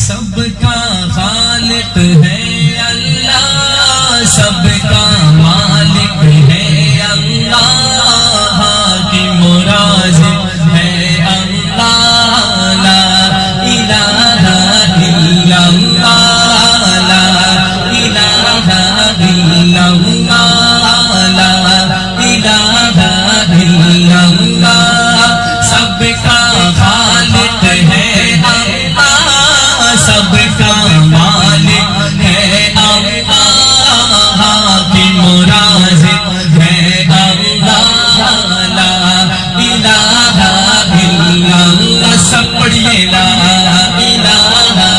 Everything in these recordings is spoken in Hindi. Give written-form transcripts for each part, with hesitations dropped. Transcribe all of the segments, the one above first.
सबका खालिक है अल्लाह, सबका मालिक है अल्लाह, की मुराज़िक है अल्लाह। ला इलाहा इल्लल्लाह, ला इलाहा इल्लल्लाह, ला इलाहा इल्लल्लाह। सबका खालिक है अल्लाह, सबका मालिक है अल्लाह, की मुराज़िक है अल्लाह। ला इलाहा इल्लल्लाह, सब पढ़िए ला इलाहा।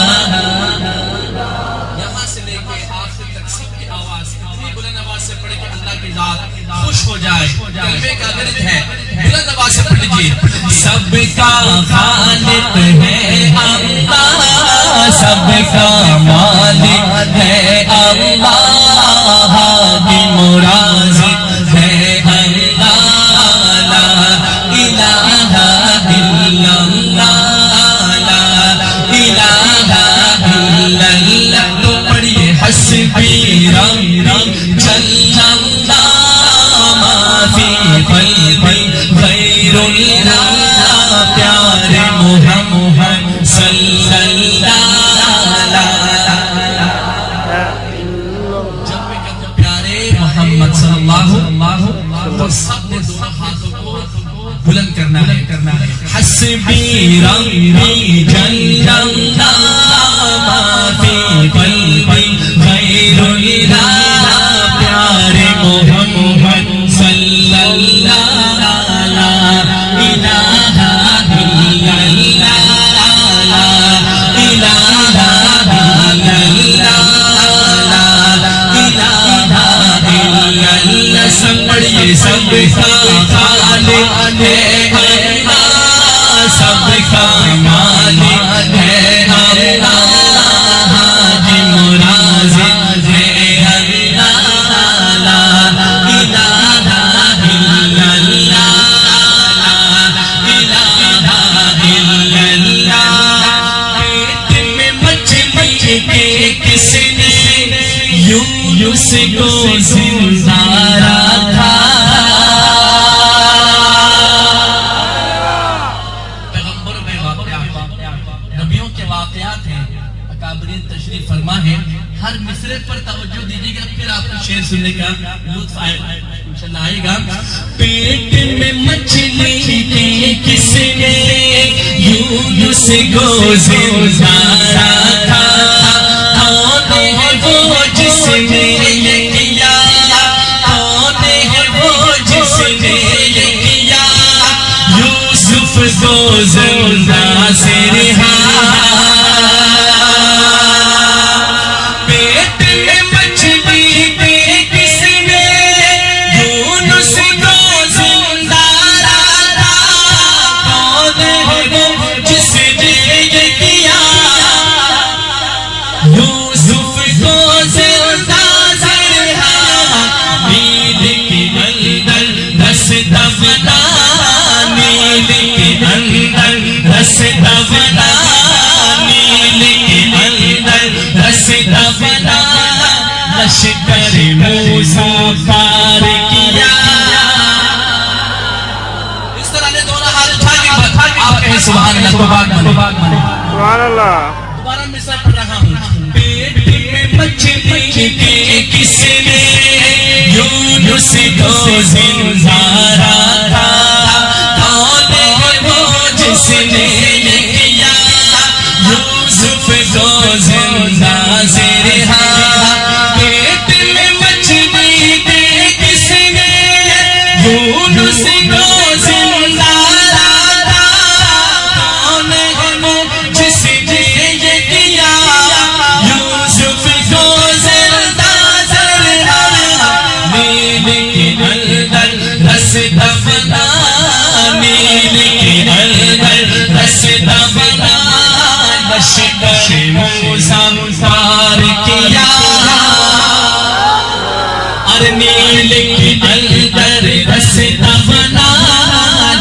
यहाँ से लेके आखिर तक सबकी आवाज इतनी बुलंद आवाज से पढ़े कि अल्लाह की ज़ात खुश हो जाए। कलमे का दर्द है, बुलंद आवाज से पढ़ लीजिए। सबका खालिक है अल्लाह, सबका मालिक है अल्लाह, की मुराज़िक है अल्लाह। ला इलाहा इल्लल्लाह, ला इलाहा इल्लल्लाह। तो पढ़िए हस्बी रब्बी जल्लल्लाह, मा फी क़ल्बी गैरुल्लाह, प्यारे मुहम्मद सल्लल्लाहु अलैहि। प्यारे मोहम्मद सल्लल्लाहु तो सबने दोनों हाथों को बुलंद करना है। हस्बी रब्बी जल्लल्लाह, मा फी क़ल्बी गैरुल्लाह, प्यारे मोहम्मद सल्लल्लाहु अलैहि इलाहा इल्लल्लाह, ला इलाहा इल्लल्लाह, ला इलाहा इल्लल्लाह। सब पढ़िए सबका खालिक है अल्लाह, सबका मालिक है अल्लाह, की मुराज़िक है अल्लाह। ला इलाहा इल्लल्लाह, ला इलाहा इल्लल्लाह। पेट में मछली के किसने यूनुस को जिंदा रखा। पैगंबरों के वाक़यात, नबियों के वाक़यात हैं। अकाबरीन तशरीफ फरमा है। हर मिसरे पर तवज्जो दीजिएगा, फिर आपको शेर सुनने का लुत्फ इंशाअल्लाह आएगा। पेट में मछली के किसने यूनुस को जिंदा रखा। कौन है वो जिसने ये किया, कौन है वो जिसने ये किया, यूसुफ को जिंदा से रिहा। पेट में मछली के किसने यूनुस को जिंदा रखा। कौन है वो जिसने ये किया, यूसुफ को जिंदा से रिहा। नील के अंदर रस दबना, नील के अंदर रस दबना, नील के अंदर रस दबना। लश्कर मूसा पार किया। इस तरह ने दोनों हाथ उठा के आप कहें सुभान अल्लाह। सुभान अल्लाह। दोबारा मिसाल पढ़ रहा हूँ। पेट में मछली के किसने यूनुस को जिंदा रखा। कौन है वो जिसने ये किया, यूसुफ को जिंदा से रिहा। पेट में मछली के किसने यूनुस को जिंदा रखा। कौन है वो जिसने ये किया, यूसुफ को जिंदा से रिहा। नील के अंदर रस दबना, नील के अंदर रस दबना। लश्कर मूसा पार किया। अरे नील के अंदर रस दबना,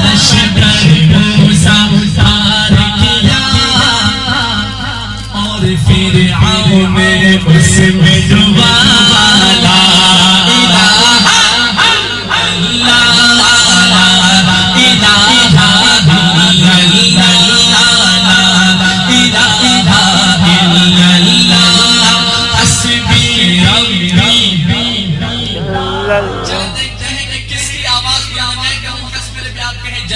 लश्कर मूसा पार किया। और और फिर आओ में उसमें डुबा ला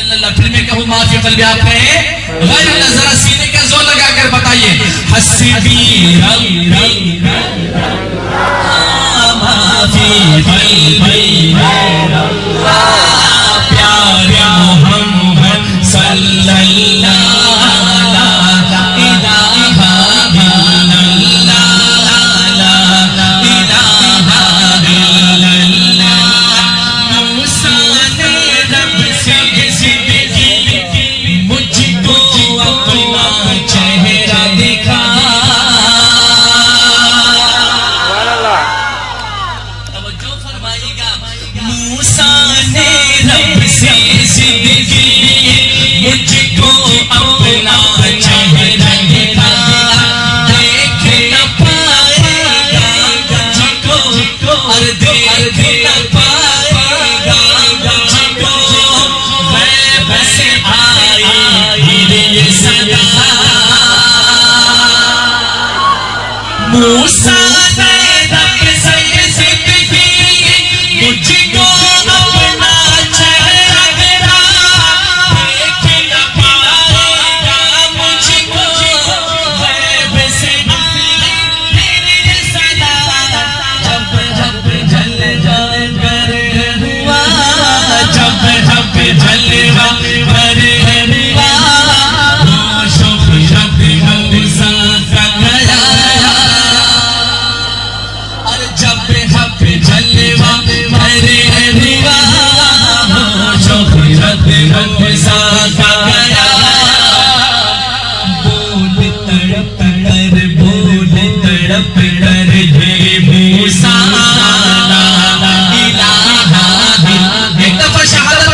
इलाहा फिर मैं कहूँ माफी कल्बी आप कहें गैर जरा सीने का जोर लगाकर बताइए हस्बी रब्बी माफी कल्बी प्यारे मोहम्मद सल्लल्लाहु मूसा ने रब से जिंदगी मुझको अपना चेहरा दिखा देख न पाएगा मुझको गैब से मेरी सदा जब जब जल जाए कर हुआ जब जब जलवा कर हुआ वो शुभ मूसा का गया जलवा मेरे हुआ शोहरत मूसा का गया बोल तड़प कर हे मूसा ला इलाहा एक दफा शहादत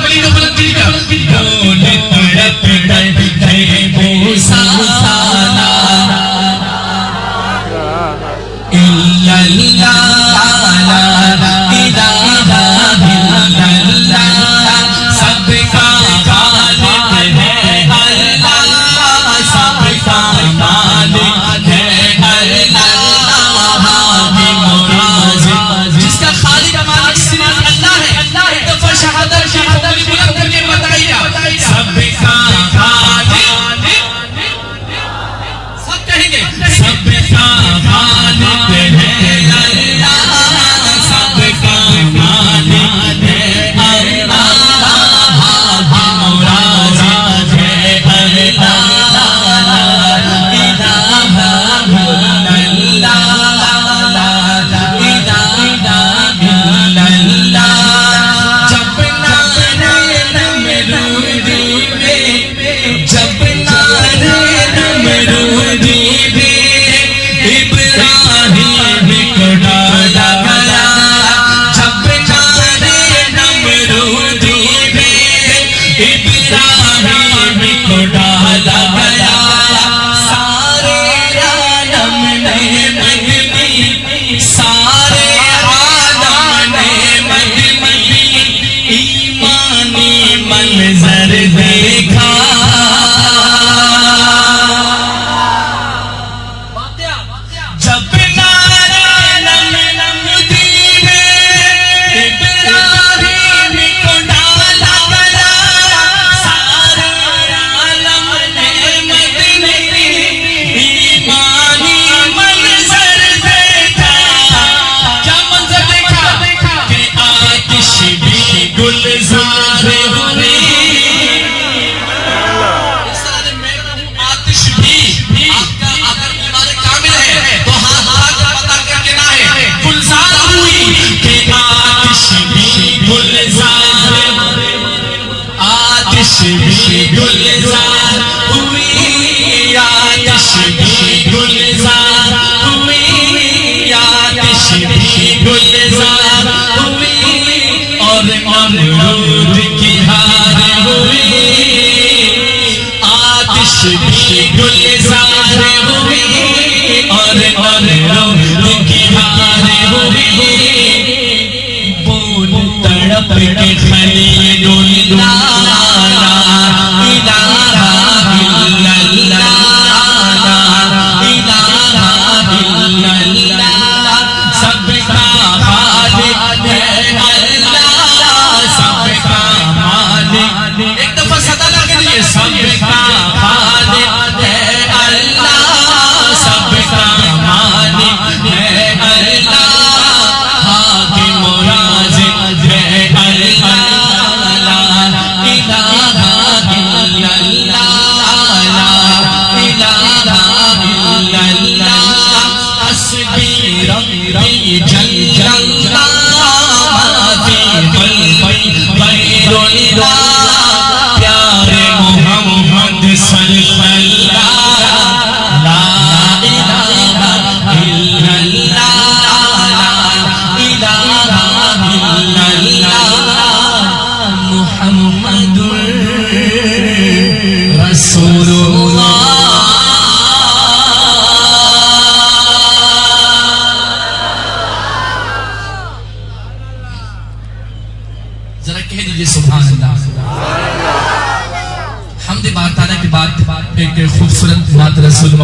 बोली तो बुलंदी का बोल तड़प कर हे मूसा ला इल्लल्लाह जब नारे नमरूदी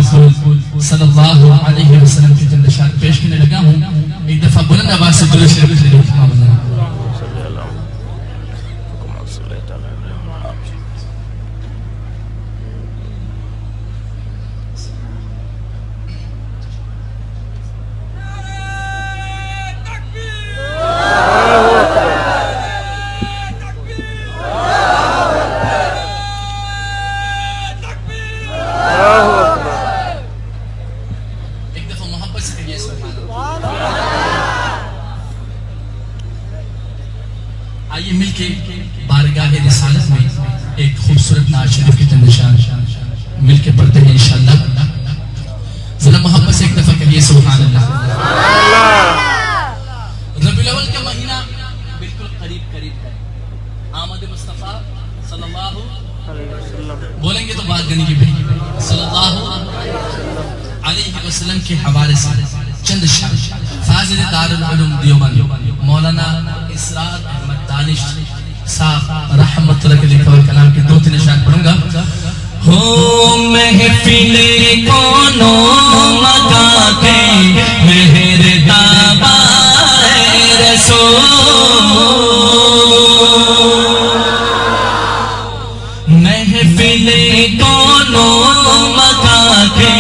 रसूल सल्लल्लाहु अलैहि वसल्लम की चंद इशारे पेश करने लगा हूँ। एक दफा बुलंद आवाज से दुरूद शरीफ पढ़िए। आइए मिलके बारगाह रिसालत में एक खूबसूरत नात शरीफ के चंद निशान मिलके पढ़ते हैं इंशाअल्लाह। जरा मोहब्बत से एक दफा कहिए सुभान अल्लाह। रबीउल अव्वल का महीना बिल्कुल करीब करीब है। आमद मुस्तफा सल्लल्लाहु अलैहि वसल्लम बोलेंगे तो बात गनी की भाई सल्लल्लाहु अलैहि वसल्लम के हवाले से चंद शान फाजिल दारुल उलूम देवबंद मौलाना इसरार अहमद दानिश साहब रहमतुल्लाह के लिखे हुए कलाम के 2-3 शान पढ़ूंगा। हो महफिले कोनो मगा के मेहर ताबा रसूल महफिले कोनो मगा के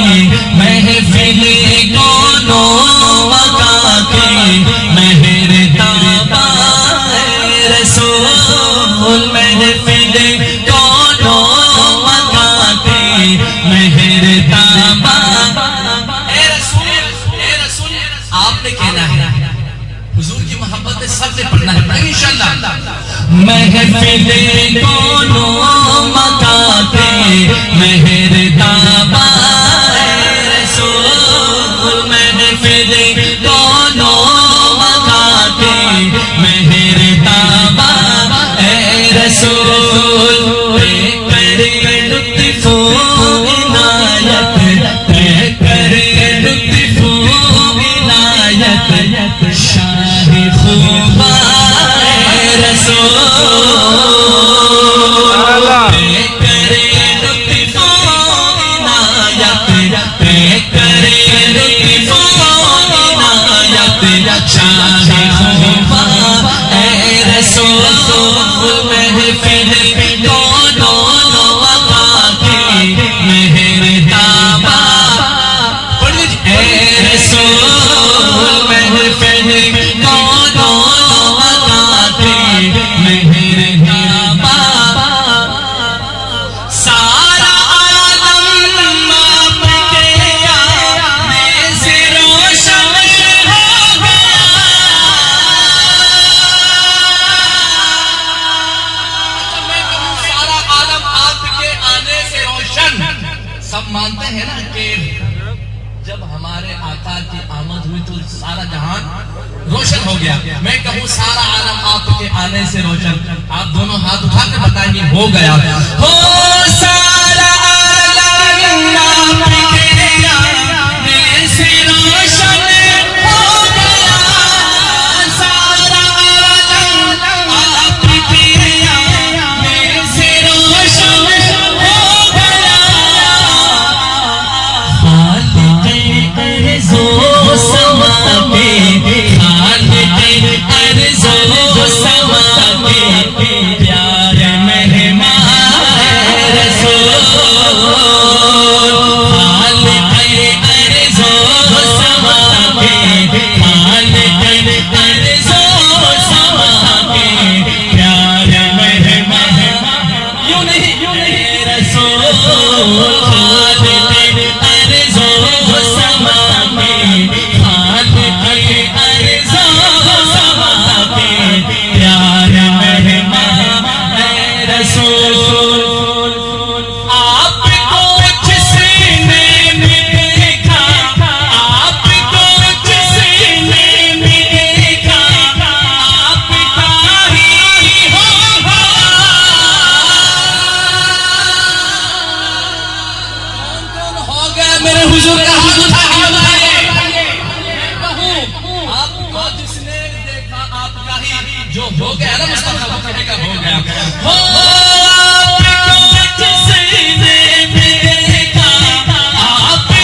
महफिले कोनो मगा के मेहर ताबा रसूल महफिले कोनो मगा के मेहर ताबा ए रसूल आपने कहना है हुजूर की मोहब्बत सबसे पढ़ना है इंशाअल्लाह। महफिले कोनो मगा के मेहर ताबा रसूल महफिले कोनो मगा के मेहर ताबा रसूल करे लुत्फो इनायत करे लुत्फो इनायत शाही खूबा रसूल करे लुत्फो इनायत करे लुत्फो इनायत शाही खूबा रसूल महफिल कोनो मगा के मेहर ताबा रसूल महफिल कोनो मगा के मेहर ताबा सारा आलम आपके आने से रोशन हो गया। सब मानते हैं ना कि जब हमारे आका की आमद हुई तो सारा जहान रोशन हो गया। मैं कहूँ सारा आलम आपके आने से रोशन। आप दोनों हाथ उठा के बताएंगे हो गया। हो सारा आलम आपके आने से रोशन हो गया। सारा आलम आपके आने से रोशन हो गया। अर्ज़ो समा पे अर्ज़ो समा पे प्यार मेहमान रसूल अर्ज़ो समा पे अर्ज़ो समा पे प्यार मेहमान यूं नहीं रसूल जो हो गया ना मुस्तफा हो गया हो आपको जिसने देखा आपको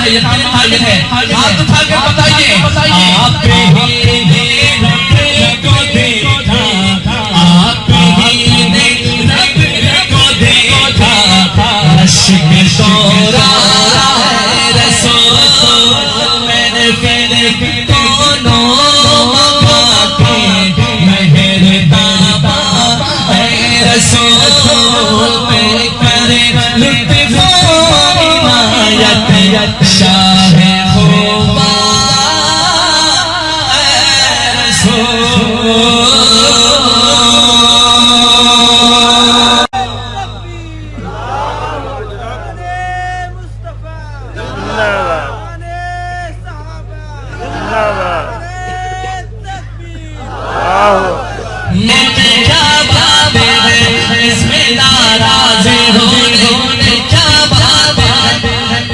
है, यकीन हाजिर है, हाथ उठा कर बताइए, आप ही ने रब को देखा, आप ही ने रब को देखा, अश्क तोरा रसूल मैंने फिर दोनों मौके मेहरता रसूल पे करे लुत्फ इनायत शाह खुदा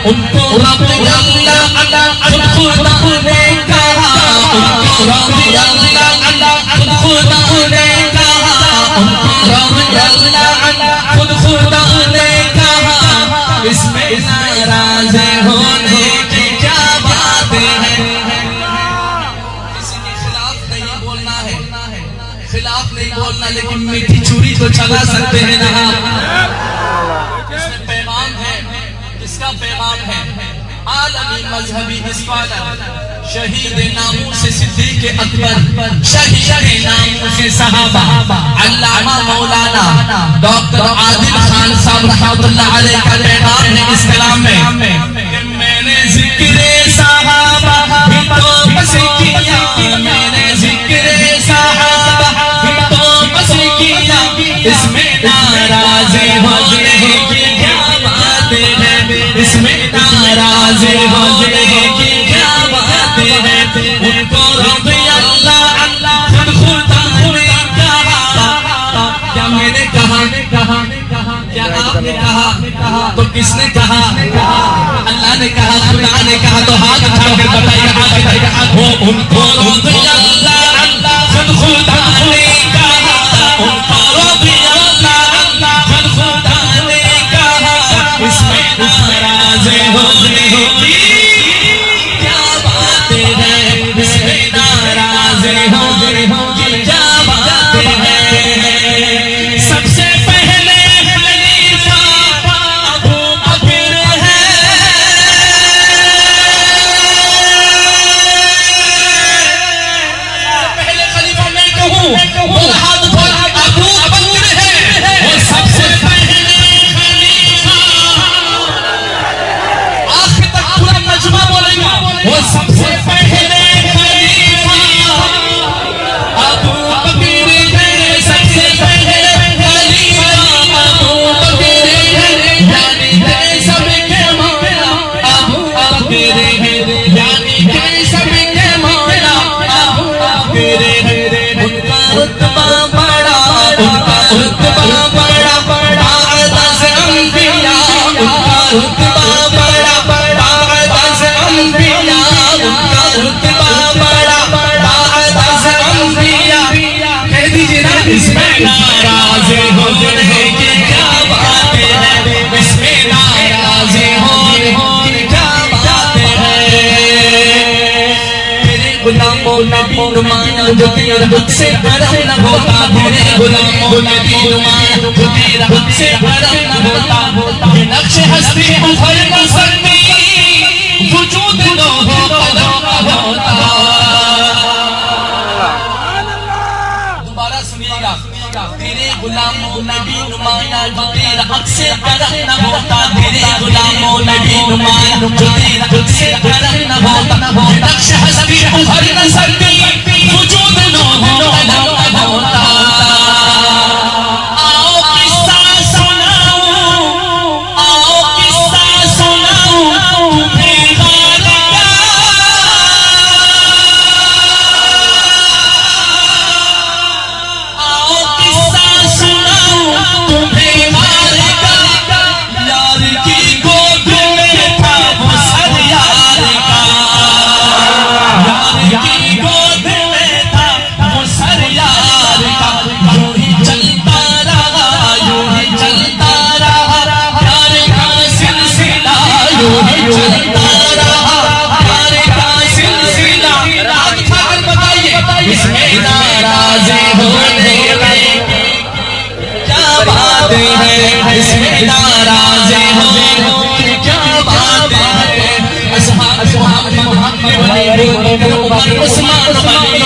उनको रब अल्लाह खुद खुदा ने कहा, उनको रब अल्लाह खुद खुदा ने कहा, उनको रब अल्लाह खुद खुदा ने कहा, इसमें नाराज होने की क्या बात है। किसी के खिलाफ नहीं बोलना है, खिलाफ नहीं बोलना, लेकिन मीठी छुरी तो चला सकते हैं ना। इसमें पैगाम है, इसका पैगाम है आलमी मजहबी स्कॉलर शहीद नामों से सिद्दीक अकबर, शहीद नामों से सहाबा अल्लामा मौलाना डॉक्टर आदिल खान साहब रहमतुल्लाह अलैह का पैगाम है इस कलाम में कि मैंने जिक्रे सहाबा भी तो बस किया, मैंने जिक्रे सहाबा भी तो बस किया, इसमें नाराज होने की क्या बात है, इसमें नाराज होने की क्या बात है। उनको रब अल्लाह खुद खुदा ने कहा, क्या मैंने कहा, क्या आपने कहा, तो किसने कहा, अल्लाह ने कहा, खुदा ने कहा, तो हाथ उठा कर बताइए वो उनको रब अल्लाह खुद खुदा ने कहा, उनको रब अल्लाह खुद खुदा ने कहा, इसमें नाराज होने की क्या बात है, इसमें नाराज होने की क्या बात है। सबसे पहले खलीफा अबू बकर है, पहले खलीफा मैं कहूँ बोला हाथ उठा अबू बकर है, वो सबसे पहले बोलेगा, वो सबसे पहले खलीफा अबू बकर है, सबसे पहले खलीफा अबू बकर है, यानी के सबके मौला अबू बकर है, यानी के सबके मौला अबू बकर है। उनका रुतबा बड़ा, उनका रुतबा बड़ा बाद से अंबिया, उनका रुतबा बड़ा बाद से अंबिया, उनका रुतबा बड़ा बाद से अंबिया। कह दीजिए ना, इसमें नाराज होने की क्या बात है, इसमें नाराज होने की क्या बात है। तेरे गुलामों नबी नुमाया जो तेरा खुद से करम न होता, तेरे गुलामों नबी नुमाया जो तेरा खुद से करम न होता, ये नक्श हस्ती उभर न सकती, वजूद लो हो कदम न होता। दोबारा सुनिएगा, तेरे गुलामों नबी नुमाया जो तेरा खुद से करम न होता, तेरे गुलामों नबी नुमाया जो तेरा खुद से करम न होता, ये नक्श हस्ती उभर न सकती, वजूद लो हो कदम न होता। आओ किस्सा सुनाऊं, आओ किस्सा सुनाऊं तुम्हें गाल का, आओ किस्सा सुनाऊं तुम्हें गाल का, यार की गोद में था वो सर यार का, यार की गोद नाराज हो क्या बात है। असहाब मोहम्मद वाले उमर उस्मान अली,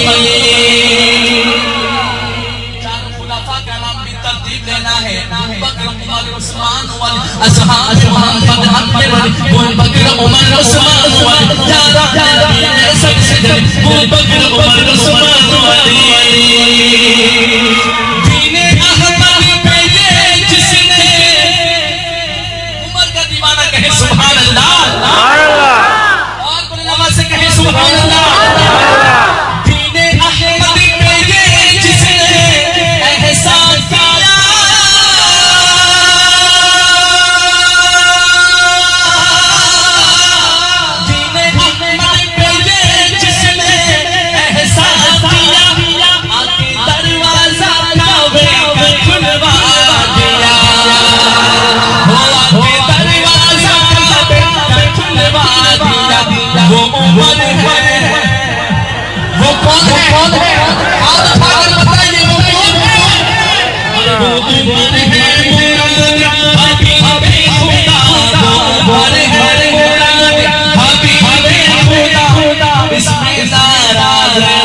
चार खुलाफा का नाम भी तरतीब लेना है। बकर उमर उस्मान वाले असहाब मोहम्मद वाले बकर उमर उस्मान वाले सबसे बकर उमर उस्मान वाले। दीने अहमद पे जिसने उमर का दीवाना कहे सुभान अल्लाह, और बड़ी नवाज से कहे सुभान अल्लाह। दीने अहमद पे जिसने एहसान किया, दीने अहमद पे जिसने एहसान किया, आके दरवाजा काबे का खुलवा दिया, हो आके दरवाजा काबे का खुलवा दिया। वो उमर है, वो कौन है? आप उठाकर बताइए वो कौन है? वो उमर है मुराद हबीबे खुदा, वो उमर है मुराद हबीबे खुदा। इसमें नाराज हो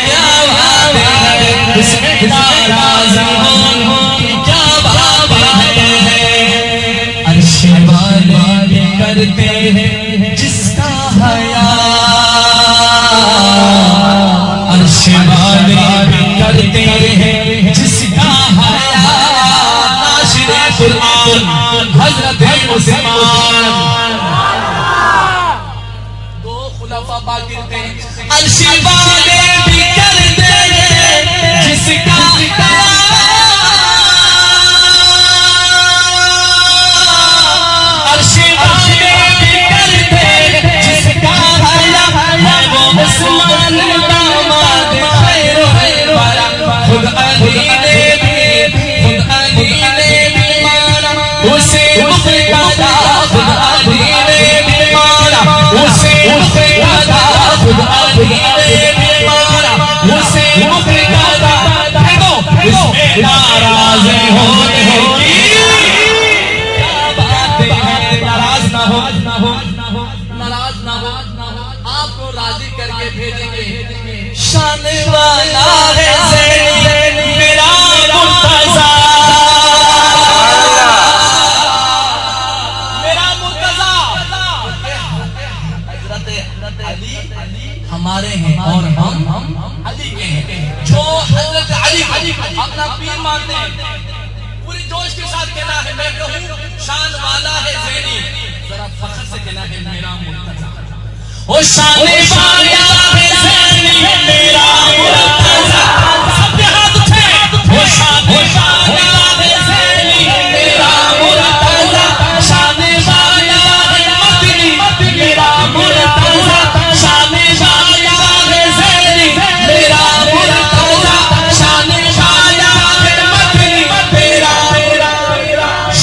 क्या बात है, इसमें नाराज हो क्या बात है। अर्श वाले करते हैं जिसका हया, अर्श वाले करते हैं जिसका हया। नाशिरे कुरान हजरत उस्मान, दो खुलाफा बाकी थे। अर्श वाले भी करते हैं जिसका हया, अर्श वाले भी करते हैं जिसका हया। वो उस्मान दामाद खैर वाला, खुद अली ने भी माना उसे मुक़्तदा, खुद अली ने भी माना उसे मुक़्तदा, खुद अली ने भी माना उसे मुक़्तदा। इसमें नाराज होने की क्या बात है। नाराज ना हो, नाराज ना हो, आपको राजी करके भेजेंगे। शान वाला है ज़ैनी मेरा मुर्तज़ा, मेरा मुर्तज़ा। हज़रत अली हमारे हैं और हम अली के हैं। जो हज़रत अली अपना पीर मानते हैं, पूरी जोश के साथ कहना है मैं कहूँ शान वाला है ज़ैनी, जरा फख्र से कहना है मेरा मुर्तज़ा। ओ शान वाला है ज़ैनी मेरा मुर्तज़ा, सबके हाथ उठे। ओ शान वाला है ज़ैनी मेरा मुर्तज़ा, शान वाला है मदनी मेरा मुर्तज़ा, शान वाला है ज़ैनी मेरा मुर्तज़ा, शान वाला है मदनी मेरा।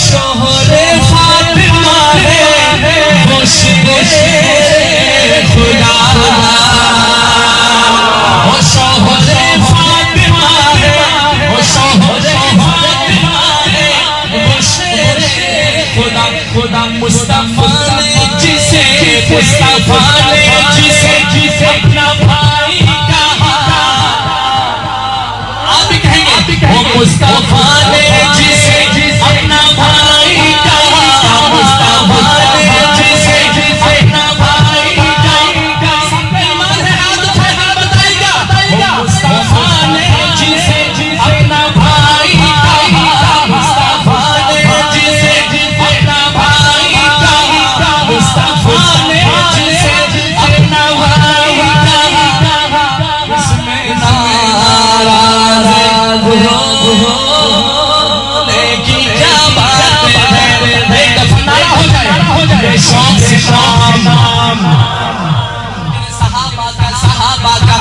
शोहरे फातिमा है वो शेरे खुदा, वो शोहरे फातिमा है, वो शोहरे फातिमा है, वो शेरे खुदा। मुस्तफा ने जिसे अपना भाई कहा, आप भी कहेंगे वो मुस्तफा ने जिसे अपना भाई कहा, मुस्तफा ने जिसे अपना भाई कहा। सबका ईमान है, हाथ उठाए हाथ बताइएगा। मुस्तफा ने जिसे अपना भाई कहा, मुस्तफा ने जिसे अपना भाई कहा, मुस्तफा ने जिसे अपना भाई कहा। इसमें नाराज होने की क्या बात है। एक दफा नारा हो जाए शौक से शाम। सहाबा का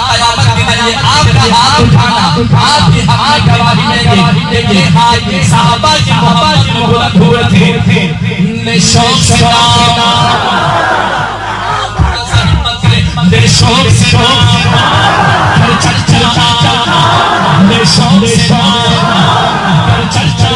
क़यामत के लिए आपका हाथ उठाना, आपकी हाथ गवाही देंगे। ये हाथ सहाबा की मोहब्बत में बुलंद हुए थे। शौक से शौक से चल चल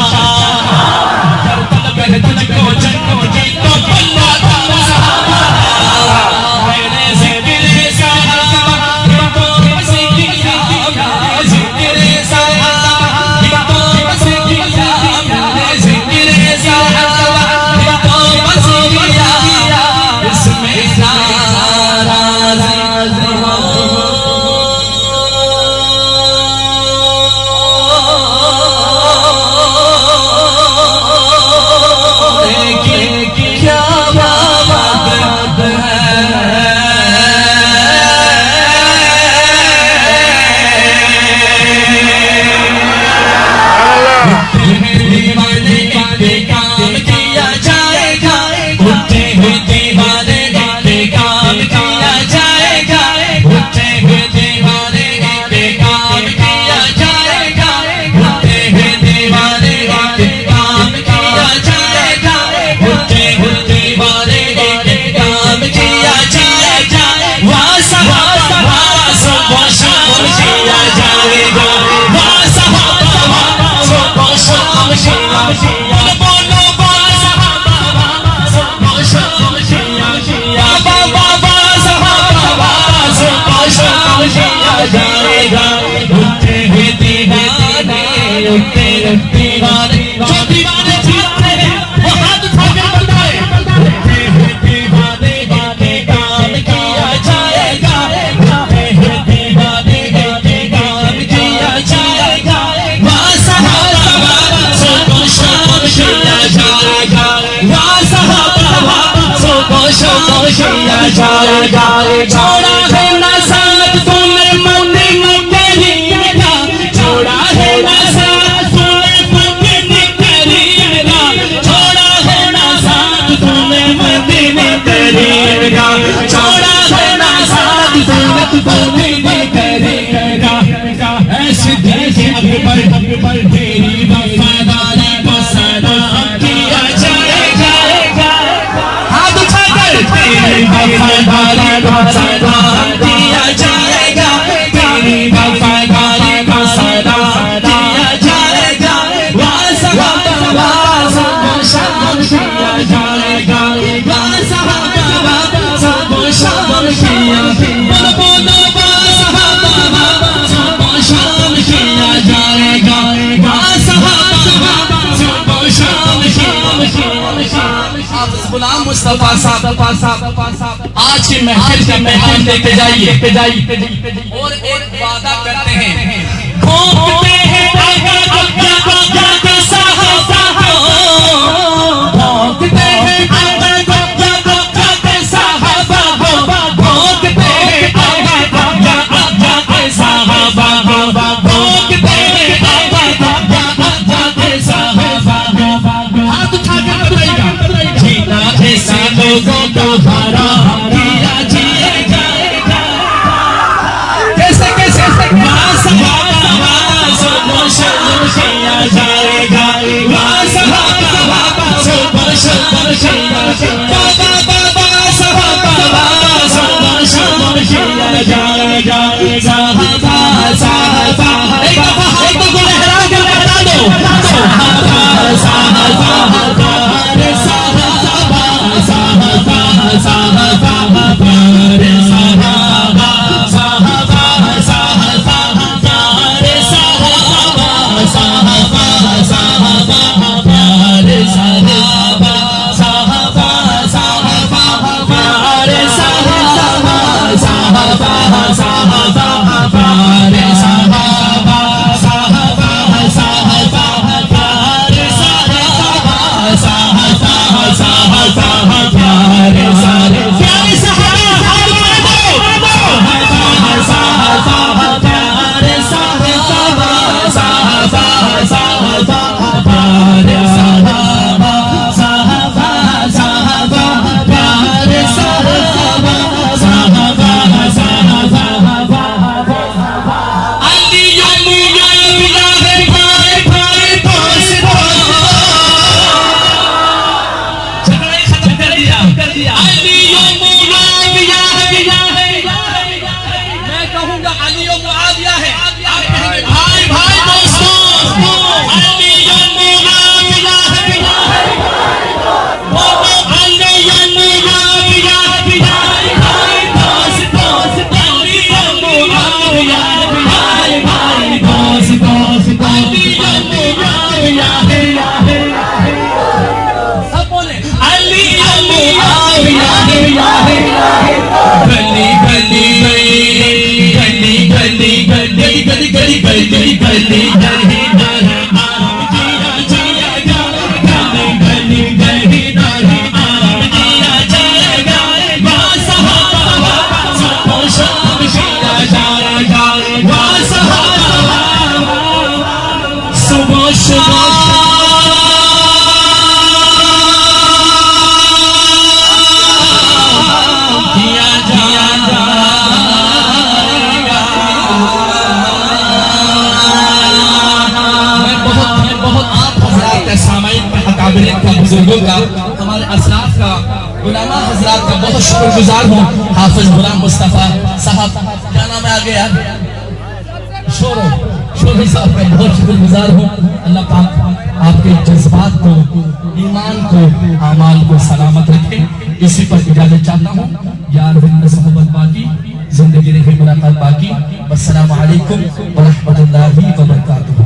की क्या बात है। दीवाने के काम किया जाएगा, उठे हुए दीवाने के काम किया जाएगा, उठे हुए दीवाने के काम किया जाएगा, उठे हुए दीवाने के काम किया जाएगा, उठे हुए दीवाने के काम किया जाएगा। वहाँ सहाबा वहाँ सुबह शाम किया जाएगा, वहाँ सहाबा वहाँ सुबह शाम किया जाएगा। बोलो वहाँ सहाबा वहाँ सुबह शाम किया जाएगा, वहाँ सहाबा वहाँ सुबह शाम किया जाएगा। उठे हुए दीवाने, उठे हुए दीवाने, जो दीवाने चाहते हैं वो हाथ उठा के बताए। उठे हुए दीवाने के काम किया जाएगा, उठे हुए दीवाने के काम किया जाएगा। वहाँ सहाबा वहाँ सुबह शाम किया जाएगा, वहाँ सहाबा वहाँ सुबह शाम किया जाएगा। छोड़ा है ना साथ तूने मदीने करीना, छोड़ा है ना साथ तूने मदीने करीना, छोड़ा है ना साथ तूने मदीने करीना, छोड़ा है ना साथ तूने मदीने करीना। ऐसे देखे अकबर तेरी वफादारी को सलाम किया जाएगा। हाथ उठाकर तेरी वफादारी को सलाम किया जाएगा, तेरी वफादारी को सलाम किया जाएगा। वहाँ सहाबा वहाँ सुबह शाम किया जाएगा, वहाँ सहाबा वहाँ सुबह शाम किया जाएगा। बोलो वहाँ सहाबा वहाँ सुबह शाम किया जाएगा, वहाँ सहाबा वहाँ सुबह शाम किया जाएगा। हाफिज गुलाम मुस्तफा साहब आज की महफिल का मेहमान लेके जाइए और एक वादा करते हैं। घूमते हैं आगा आगा आगा साहबा हो, भोंकते हैं आगा आगा आगा साहबा हो, भोंकते हैं आगा आगा आगा साहबा हो, भोंकते हैं आगा आगा आगा साहबा हो। हाथ उठा के बताइएगा, जीना ऐसे लोगों को हराम किया जाएगा। कैसे कैसे वहाँ सहाबा वहाँ सुबह शाम किया जाएगा, वहाँ सहाबा वहाँ सुबह शाम किया जाएगा, वहाँ सहाबा वहाँ सुबह शाम किया जाएगा। सहाबा सहाबा एक दफा को लहरा के लहरा दो, सहाबा सहाबा रे सहाबा सहाबा सहाबा रे सहाबा सहाबा सहाबा रे सहाबा सहाबा सहाबा रे सहाबा सहाबा सहाबा रे सहाबा सहाबा सहाबा रे सहाबा सहाबा सहाबा रे सहाबा सहाबा सहाबा रे सारे प्यारे सहाबा हाथ उठा दो, सहाबा रे सहाबा सहाबा सहाबा रे सहाबा सहाबा सहाबा रे सहाबा सहाबा सहाबा अली अली अली भाई भाई दोस्त बुजुर्गों का, हमारे असलाफ का, उलमा हजरात का बहुत शुक्रगुजार हूँ। हाफिज गुलाम मुस्तफा साहब, क्या नाम है आगे यार, शोरो साहब का बहुत शुक्रगुजार हूँ। अल्लाह पाक आपके जज्बात को, ईमान को, आमाल को सलामत रखे। इसी पर इजाजत चाहता हूँ। यार मोहब्बत बाकी, जिंदगी रही मुलाकात बाकी। अस्सलामु अलैकुम व रहमतुल्लाहि व बरकातुहू।